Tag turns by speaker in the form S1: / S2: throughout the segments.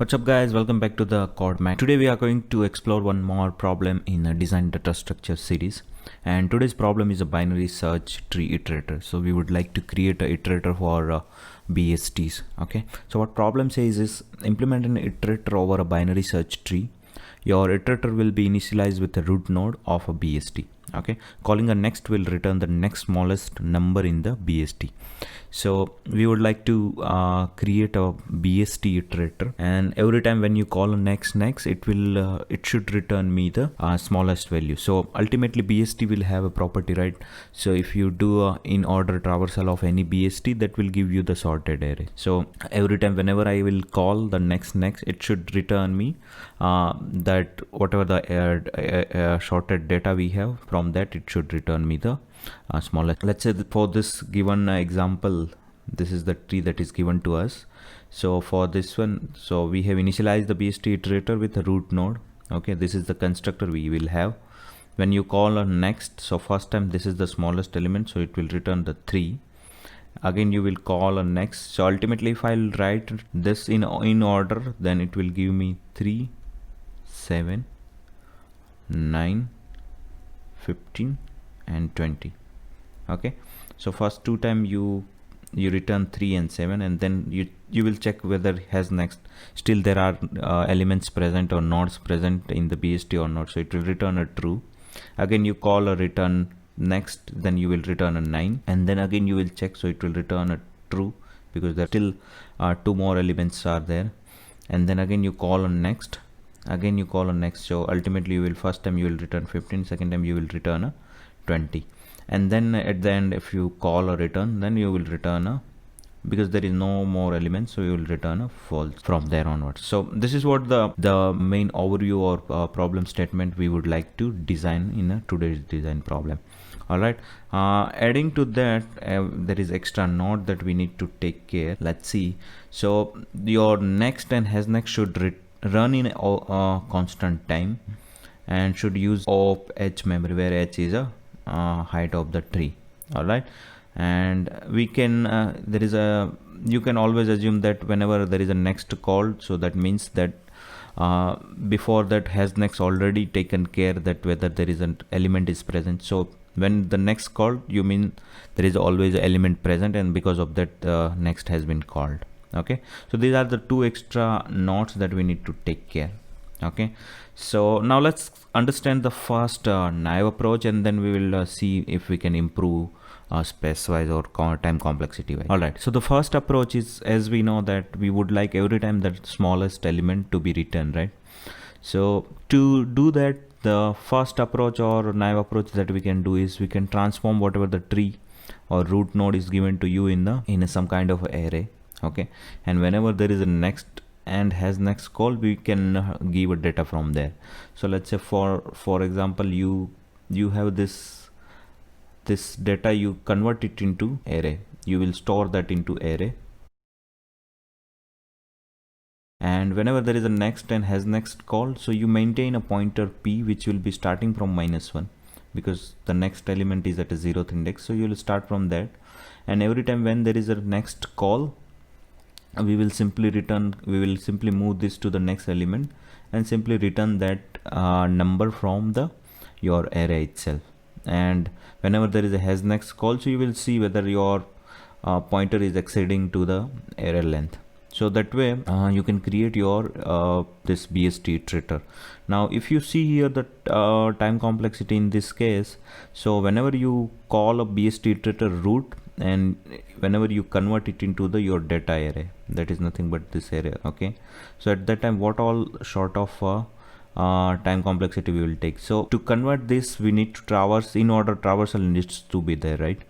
S1: What's up guys, welcome back to the CodeMax. Today we are going to explore one more problem in a design data structure series, and today's problem is a binary search tree iterator. So we would like to create a iterator for BSTs. Okay, so what problem says is implement an iterator over a binary search tree. Your iterator will be initialized with the root node of a BST. Okay, calling a next will return the next smallest number in the BST. So we would like to create a BST iterator, and every time when you call a next it should return me the smallest value. So ultimately BST will have a property, right? So if you do a in order traversal of any BST, that will give you the sorted array. So every time whenever I will call the next it should return me that whatever the sorted data we have, from that it should return me the smallest. Let's say for this given example, this is the tree that is given to us. So for this one, so we have initialized the BST iterator with a root node. Okay, this is the constructor we will have. When you call a next, so first time this is the smallest element, so it will return the 3. Again you will call a next, so ultimately if I'll write this in order, then it will give me 3, 7, 9, 15 and 20. Okay, so first two time you return 3 and 7, and then you will check whether has next still there are elements present or nodes present in the BST or not, so it will return a true. Again you call a return next, then you will return a 9, and then again you will check, so it will return a true because there still two more elements are there. And then again you call a next, again you call a next, so ultimately you will first time you will return 15, second time you will return a 20, and then at the end if you call a return, then you will return a, because there is no more elements, so you will return a false from there onwards. So this is what the main overview or problem statement we would like to design in a today's design problem. All right, adding to that, there is extra node that we need to take care. Let's see. So your next and has next should run in a constant time and should use of h memory, where h is a height of the tree. All right, and we can there is a, you can always assume that whenever there is a next called, so that means that before that has next already taken care that whether there is an element is present. So when the next called, you mean there is always an element present, and because of that next has been called. Okay, so these are the two extra nodes that we need to take care. Okay, so now let's understand the first naive approach, and then we will see if we can improve space wise or time complexity wise. All right, so the first approach is, as we know, that we would like every time that smallest element to be returned, right? So to do that, the first approach or naive approach that we can do is we can transform whatever the tree or root node is given to you in some kind of array. Okay, and whenever there is a next and has next call, we can give a data from there. So let's say for example, you have this data, you convert it into array, you will store that into array, and whenever there is a next and has next call, so you maintain a pointer p which will be starting from -1, because the next element is at a 0th index, so you will start from that. And every time when there is a next call, we will simply move this to the next element and simply return that number from your array itself. And whenever there is a has next call, so you will see whether your pointer is exceeding to the array length. So that way you can create your this BST iterator. Now if you see here the time complexity in this case, so whenever you call a BST iterator root, and whenever you convert it into your data array, that is nothing but this array. Okay, so at that time, what all sort of time complexity we will take. So to convert this, we need to traverse in order traversal needs to be there, right?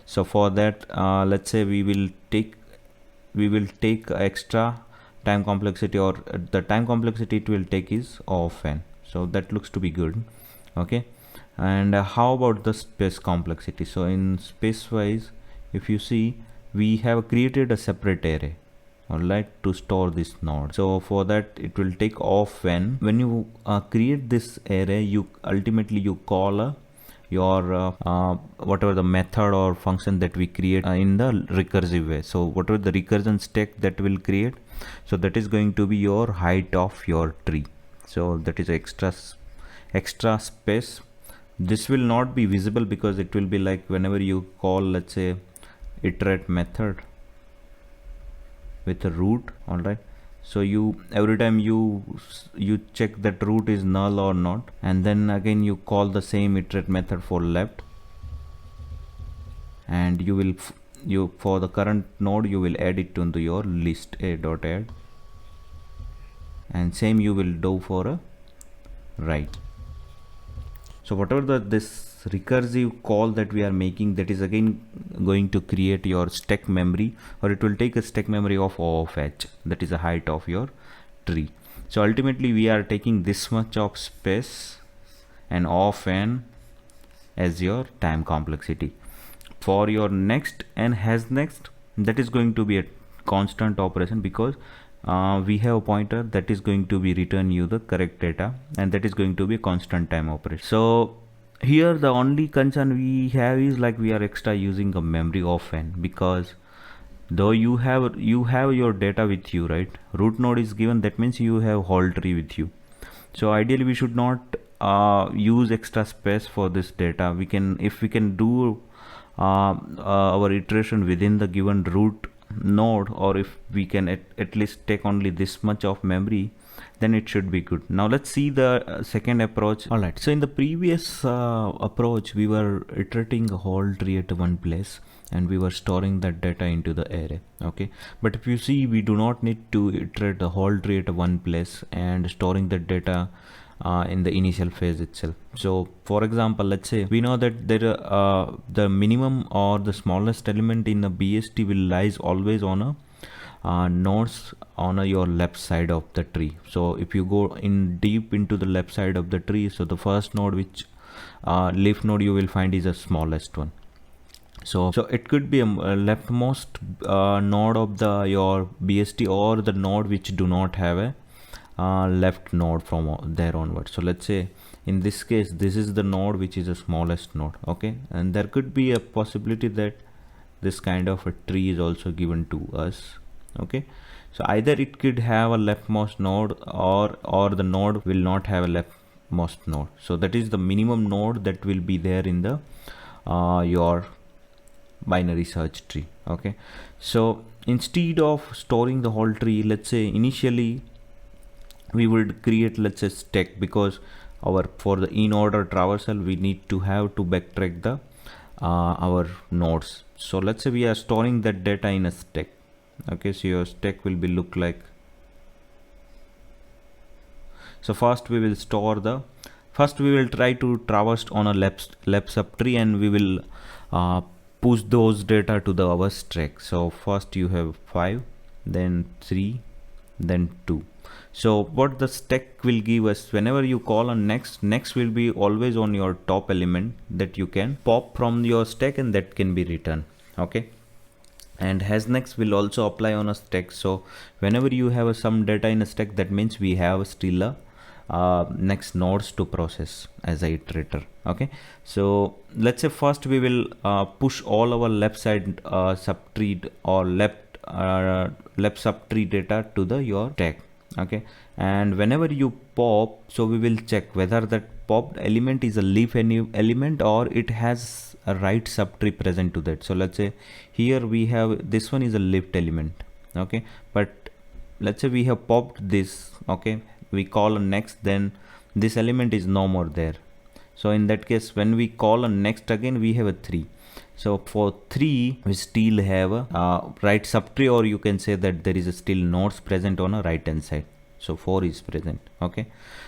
S1: So for that, let's say we will take extra time complexity, or the time complexity it will take is of n. So that looks to be good. Okay, and how about the space complexity? So in space wise, if you see, we have created a separate array, all right, to store this node. So for that, it will take of n. When you create this array, you ultimately call your whatever the method or function that we create in the recursive way. So whatever the recursion stack that will create, So that is going to be your height of your tree. So that is extra space. This will not be visible because it will be like whenever you call, let's say, iterate method with a root. All right, so you every time you check that root is null or not, and then again you call the same iterate method for left, and you will for the current node you will add it into your list a.add, and same you will do for a right. So whatever this recursive call that we are making, that is again going to create your stack memory, or it will take a stack memory of O of h, that is the height of your tree. So ultimately we are taking this much of space and of n as your time complexity. For your next and has next, that is going to be a constant operation, because we have a pointer that is going to be return you the correct data, and that is going to be a constant time operation. So here the only concern we have is like we are extra using a memory of n, because though you have your data with you, right? Root node is given, that means you have whole tree with you. So ideally we should not use extra space for this data. We can, if we can do our iteration within the given root node, or if we can at least take only this much of memory, then it should be good. Now let's see the second approach. All right, so in the previous approach we were iterating a whole tree at one place, and we were storing that data into the array. Okay, but if you see, we do not need to iterate the whole tree at one place and storing the data in the initial phase itself. So for example, let's say we know that there the minimum or the smallest element in a BST will lies always on a nodes on your left side of the tree. So if you go in deep into the left side of the tree, so the first node, which leaf node, you will find is the smallest one. So it could be a leftmost node of your BST, or the node which do not have a left node from there onwards. So let's say in this case, this is the node which is the smallest node. Okay, and there could be a possibility that this kind of a tree is also given to us. Okay, so either it could have a leftmost node, or the node will not have a leftmost node. So that is the minimum node that will be there in the your binary search tree. Okay, so instead of storing the whole tree, let's say initially we would create, let's say, stack, because for the in order traversal we need to have to backtrack the our nodes. So let's say we are storing that data in a stack. Okay, so your stack will be look like, so first we will try to traverse on a left subtree, and we will push those data to our stack. So first you have 5, then 3, then 2. So what the stack will give us, whenever you call on next will be always on your top element that you can pop from your stack, and that can be returned. Okay, and has next will also apply on a stack. So whenever you have some data in a stack, that means we have still a next nodes to process as a iterator. Okay, so let's say first we will push all our left side subtree or left subtree data to your stack. Okay, and whenever you pop, so we will check whether that popped element is a leaf element, or it has a right subtree present to that. So let's say here we have this one is a lift element. Okay, but let's say we have popped this. Okay, we call on next, then this element is no more there. So in that case, when we call on next again, we have a 3. So for 3 we still have a right subtree, or you can say that there is still nodes present on a right hand side. So 4 is present. Okay,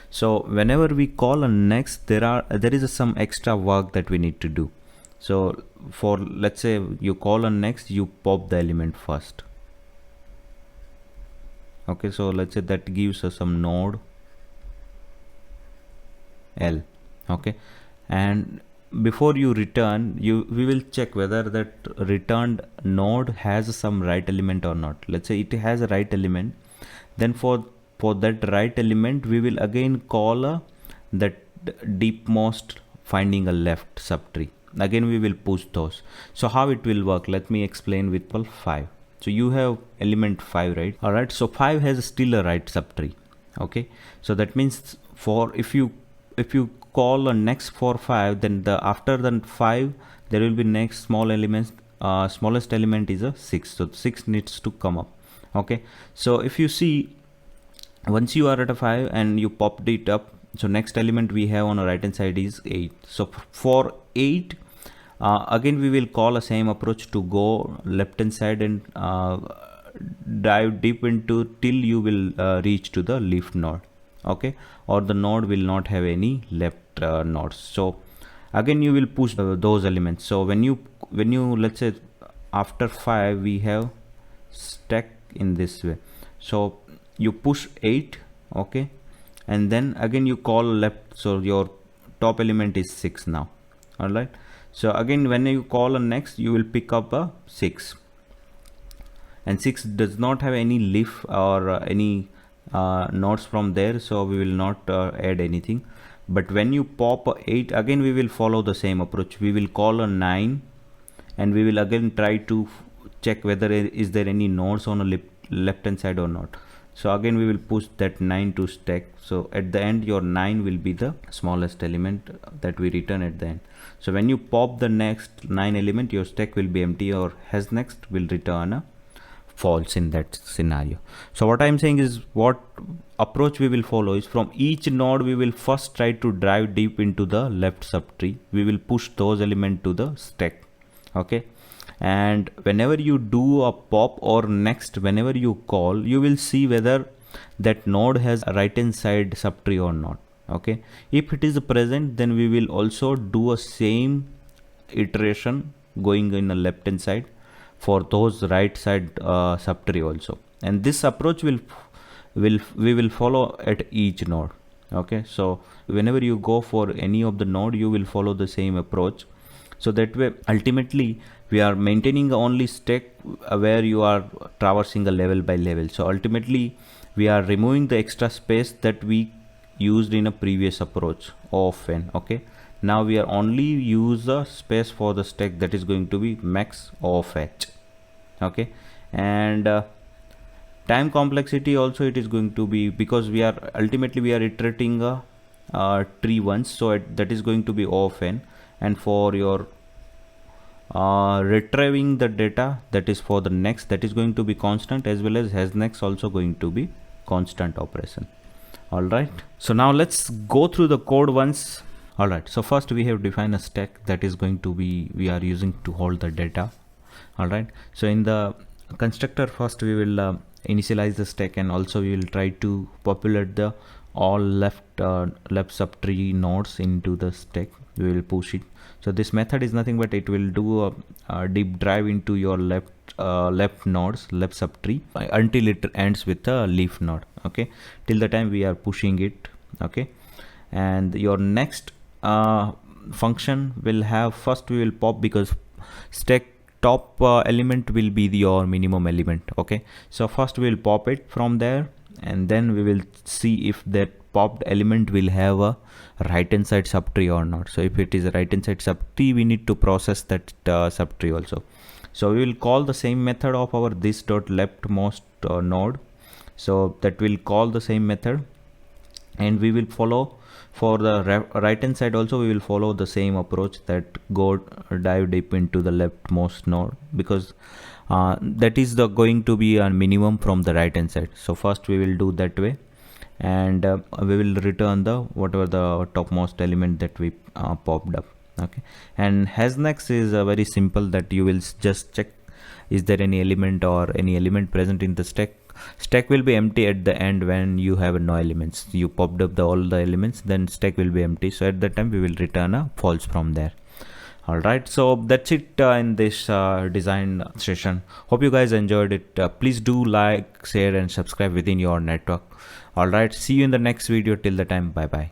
S1: so whenever we call on next, there is some extra work that we need to do. So for, let's say you call on next, you pop the element first. Okay, so let's say that gives us some node L. Okay, and before you return, we will check whether that returned node has some right element or not. Let's say it has a right element, then for that right element we will again call that deepmost finding a left subtree. Again we will push those. So how it will work, let me explain with 5. So you have element 5, right? All right, so 5 has still a right subtree. Okay, so that means for if you call a next for 5, then the after the 5 there will be next small elements. Smallest element is a 6, so 6 needs to come up. Okay, so if you see, once you are at a 5 and you popped it up, so next element we have on the right hand side is 8. So for 8, again we will call a same approach to go left hand side and dive deep into till you will reach to the leaf node. Okay, or the node will not have any left nodes. So again you will push those elements. So when you let's say after 5 we have stack in this way, so you push 8. Okay, and then again you call left, so your top element is 6 now. All right, so again when you call a next, you will pick up a 6, and 6 does not have any leaf or any nodes from there, so we will not add anything. But when you pop a 8, again we will follow the same approach. We will call a 9 and we will again try to check whether is there any nodes on a left hand side or not. So again we will push that 9 to stack. So at the end your 9 will be the smallest element that we return at the end. So when you pop the next 9 element, your stack will be empty, or has next will return a false in that scenario. So what I'm saying is, what approach we will follow is, from each node we will first try to drive deep into the left subtree. We will push those elements to the stack. Okay, and whenever you do a pop or next, whenever you call, you will see whether that node has a right hand side subtree or not. Okay, if it is present, then we will also do a same iteration going in the left hand side for those right side subtree also. And this approach we will follow at each node. Okay, so whenever you go for any of the node, you will follow the same approach. So that way ultimately we are maintaining only stack where you are traversing a level by level. So ultimately we are removing the extra space that we used in a previous approach of n. Okay, now we are only use the space for the stack that is going to be max of h. Okay, and time complexity also it is going to be, because we are ultimately we are iterating a tree once, so that is going to be O of n. And for your retrieving the data, that is for the next, that is going to be constant, as well as has next also going to be constant operation. All right, so now let's go through the code once. All right, so first we have defined a stack that is going to be, we are using to hold the data. All right, so in the constructor, first we will initialize the stack, and also we will try to populate the all left subtree nodes into the stack. We will push it. So this method is nothing but it will do a deep dive into your left nodes, left subtree, until it ends with a leaf node. Okay, till the time we are pushing it. Okay, and your next function will have, first we will pop, because stack top element will be your minimum element. Okay, so first we will pop it from there, and then we will see if that popped element will have a right hand side subtree or not. So if it is a right hand side subtree, we need to process that subtree also. So we will call the same method of our this dot leftmost node. So that will call the same method, and we will follow for the right hand side also. We will follow the same approach, that go dive deep into the leftmost node, because that is the going to be a minimum from the right hand side. So first we will do that way, and we will return the whatever the topmost element that we popped up. Okay, and has next is very simple, that you will just check is there any element or any element present in the stack. Stack will be empty at the end when you have no elements. You popped up all the elements, then stack will be empty. So at that time we will return a false from there. All right, so that's it in this design session. Hope you guys enjoyed it. Please do like, share and subscribe within your network. All right, see you in the next video. Till the time, bye bye.